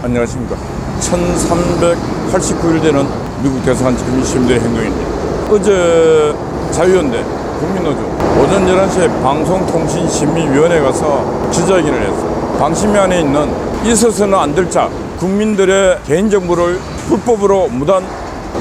안녕하십니까. 1389일 되는 미국 대사관 지킴이 시민들의 행동입니다. 어제 자유연대 국민노조 오전 11시에 방송통신심의위원회 가서 기자회견을 했어요. 방심위 안에 있는 있어서는 안 될 자, 국민들의 개인정보를 불법으로 무단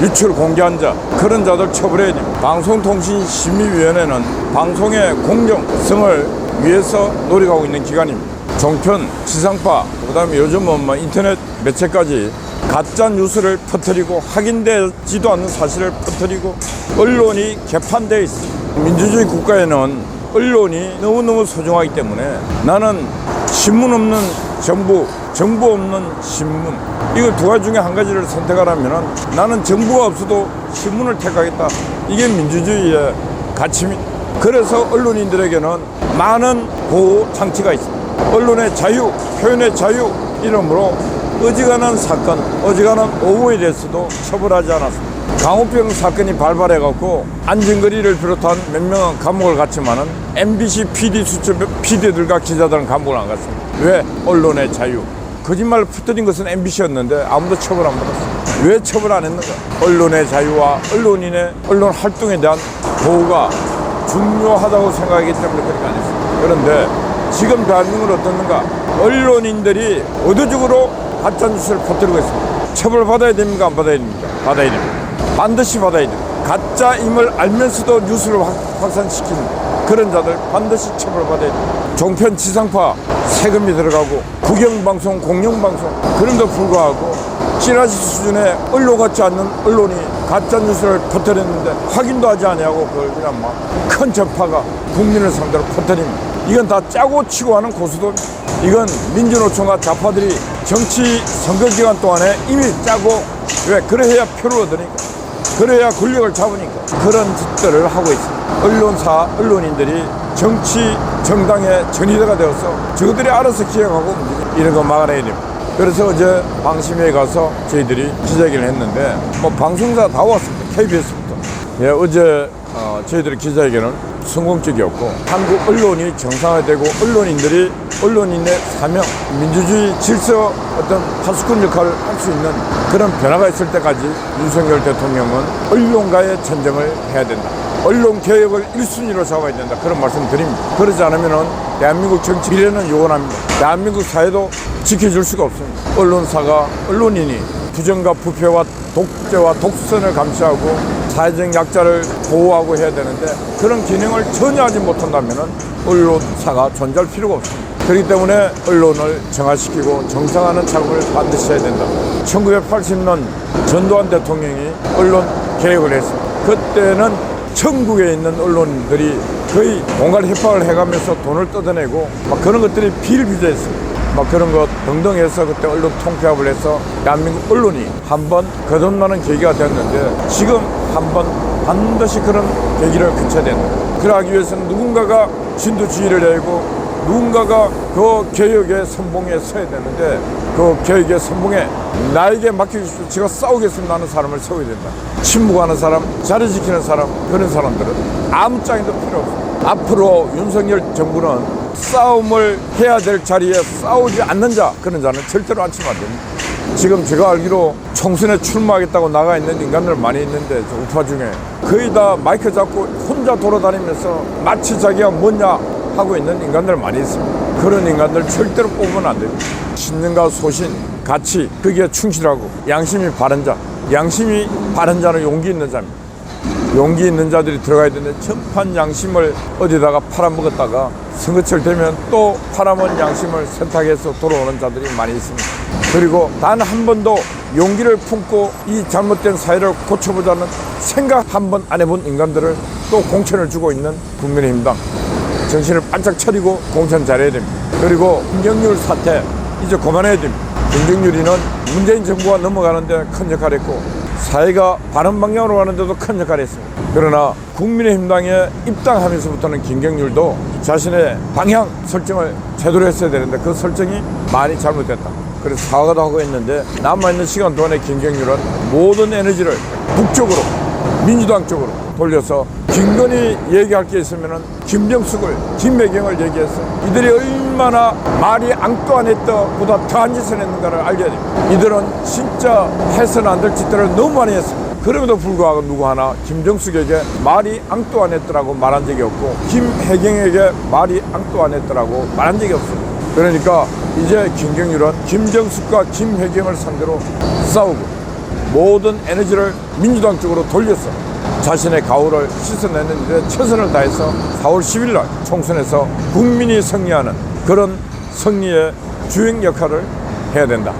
유출 공개한 자, 그런 자들 처벌해야 됩니다. 방송통신심의위원회는 방송의 공정성을 위해서 노력하고 있는 기관입니다. 종편, 지상파, 그다음에 요즘은 인터넷 매체까지 가짜 뉴스를 퍼뜨리고 확인되지도 않는 사실을 퍼뜨리고 언론이 개판되어 있습니다. 민주주의 국가에는 언론이 너무너무 소중하기 때문에 나는 신문 없는 정부, 정부 없는 신문, 이거 두 가지 중에 한 가지를 선택하라면 나는 정부가 없어도 신문을 택하겠다. 이게 민주주의의 가치입니다. 그래서 언론인들에게는 많은 보호 장치가 있습니다. 언론의 자유, 표현의 자유 이름으로 어지간한 사건, 어지간한 오보에 대해서도 처벌하지 않았습니다. 강호병 사건이 발발해갖고 안진거리를 비롯한 몇 명은 감옥을 갔지만은 MBC PD 수첩 PD들과 기자들은 감옥을 안 갔습니다. 왜? 언론의 자유. 거짓말을 퍼뜨린 것은 MBC였는데 아무도 처벌 안 받았습니다. 왜 처벌 안 했는가? 언론의 자유와 언론인의 언론 활동에 대한 보호가 중요하다고 생각하기 때문에 그렇게 안 했습니다. 그런데 지금 대한민국은 어떻는가? 언론인들이 의도적으로 가짜뉴스를 퍼뜨리고 있습니다. 처벌받아야 됩니까? 안 받아야 됩니까? 받아야 됩니다. 반드시 받아야 됩니다. 가짜임을 알면서도 뉴스를 확산시키는 그런 자들 반드시 처벌받아야 됩니다. 종편, 지상파 세금이 들어가고 국영방송, 공영방송 그럼에도 불구하고 찌라시 수준의 언론 같지 않는 언론이 가짜뉴스를 퍼뜨렸는데 확인도 하지 아니하고 그걸 그냥 막 큰 전파가 국민을 상대로 퍼뜨립니다. 이건 다 짜고 치고 하는 고수도, 이건 민주노총과 좌파들이 정치 선거기간 동안에 이미 짜고, 왜? 그래야 표를 얻으니까, 그래야 권력을 잡으니까 그런 짓들을 하고 있습니다. 언론사, 언론인들이 정치 정당의 전위대가 되어서 저들이 알아서 기획하고 이런 거 막아내야 됩니다. 그래서 어제 방심위에 가서 저희들이 기자회견을 했는데 방송사 다 왔습니다. KBS부터. 예, 어제 저희들의 기자회견은 성공적이었고, 한국 언론이 정상화되고 언론인들이 언론인의 사명, 민주주의 질서 어떤 파수꾼 역할을 할 수 있는 그런 변화가 있을 때까지 윤석열 대통령은 언론과의 전쟁을 해야 된다. 언론 개혁을 1순위로 잡아야 된다. 그런 말씀 드립니다. 그러지 않으면 대한민국 정치 미래는 요원합니다. 대한민국 사회도 지켜줄 수가 없습니다. 언론사가, 언론인이 부정과 부패와 독재와 독선을 감시하고 사회적 약자를 보호하고 해야 되는데 그런 기능을 전혀 하지 못한다면 언론사가 존재할 필요가 없습니다. 그렇기 때문에 언론을 정화시키고 정상화하는 작업을 반드시 해야 된다. 1980년 전두환 대통령이 언론 개혁을 했습니다. 그때는 전국에 있는 언론들이 거의 공갈 협박을 해가면서 돈을 뜯어내고 막 그런 것들이 비일비재했습니다. 막 그런 것 등등 해서 그때 언론 통폐합을 해서 대한민국 언론이 한번 거듭나는 계기가 되었는데 지금 한번 반드시 그런 계기를 거쳐야 된다. 그러기 위해서는 누군가가 진두지휘를 내고 누군가가 그 개혁의 선봉에 서야 되는데 그 개혁의 선봉에 나에게 맡겨주십시오. 제가 싸우겠습니다 하는 사람을 세워야 된다. 침묵하는 사람, 자리 지키는 사람, 그런 사람들은 아무 짝에도 필요 없습니다. 앞으로 윤석열 정부는 싸움을 해야 될 자리에 싸우지 않는 자, 그런 자는 절대로 앉히면 안 됩니다. 지금 제가 알기로 총선에 출마하겠다고 나가 있는 인간들 많이 있는데 저 우파 중에 거의 다 마이크 잡고 혼자 돌아다니면서 마치 자기가 뭐냐 하고 있는 인간들 많이 있습니다. 그런 인간들 절대로 뽑으면 안 됩니다. 신념과 소신, 가치, 거기에 충실하고 양심이 바른 자, 양심이 바른 자는 용기 있는 자입니다. 용기 있는 자들이 들어가야 되는데 전판 양심을 어디다가 팔아먹었다가 선거철 되면 또 팔아먹은 양심을 선택해서 돌아오는 자들이 많이 있습니다. 그리고 단 한 번도 용기를 품고 이 잘못된 사회를 고쳐보자는 생각 한 번 안 해본 인간들을 또 공천을 주고 있는 국민의힘당, 정신을 반짝 차리고 공천 잘해야 됩니다. 그리고 김경률 사태 이제 그만해야 됩니다. 김경률이는 문재인 정부가 넘어가는데 큰 역할을 했고 사회가 바른 방향으로 가는데도 큰 역할을 했습니다. 그러나 국민의힘당에 입당하면서부터는 김경률도 자신의 방향 설정을 제대로 했어야 되는데 그 설정이 많이 잘못됐다. 그래서 사과도 하고 했는데 남아있는 시간 동안에 김경률은 모든 에너지를 북쪽으로, 민주당 쪽으로 돌려서 김건희 얘기할 게 있으면은 김정숙을, 김혜경을 얘기해서 이들이 얼마나 말이 앙뚜안했다보다 더한 짓을 했는가를 알려야 됩니다. 이들은 진짜 해서는 안 될 짓들을 너무 많이 했습니다. 그럼에도 불구하고 누구 하나 김정숙에게 말이 앙뚜안했더라고 말한 적이 없고 김혜경에게 말이 앙뚜안했더라고 말한 적이 없습니다. 그러니까 이제 김경률은 김정숙과 김혜경을 상대로 싸우고 모든 에너지를 민주당 쪽으로 돌려서 자신의 가오를 씻어내는 일에 최선을 다해서 4월 10일 날 총선에서 국민이 승리하는 그런 승리의 주행 역할을 해야 된다.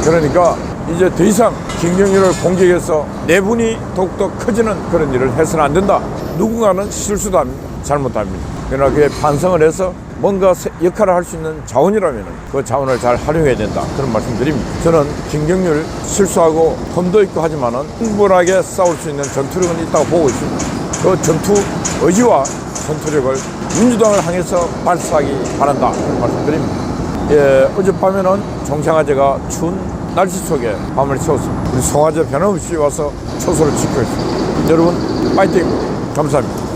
그러니까 이제 더 이상 김경률을 공격해서 내분이 더욱더 커지는 그런 일을 해서는 안 된다. 누군가는 실수도 합니다. 잘못도 합니다. 그러나 그에 반성을 해서 뭔가 역할을 할 수 있는 자원이라면 그 자원을 잘 활용해야 된다. 그런 말씀 드립니다. 저는 김경률 실수하고 험도 있고 하지만은 충분하게 싸울 수 있는 전투력은 있다고 보고 있습니다. 그 전투 의지와 전투력을 민주당을 향해서 발사하기 바란다. 그런 말씀 드립니다. 예, 어젯밤에는 종창화제가 추운 날씨 속에 밤을 새웠습니다. 우리 송화제 변함없이 와서 초소를 지키고 있습니다. 여러분 파이팅! 감사합니다.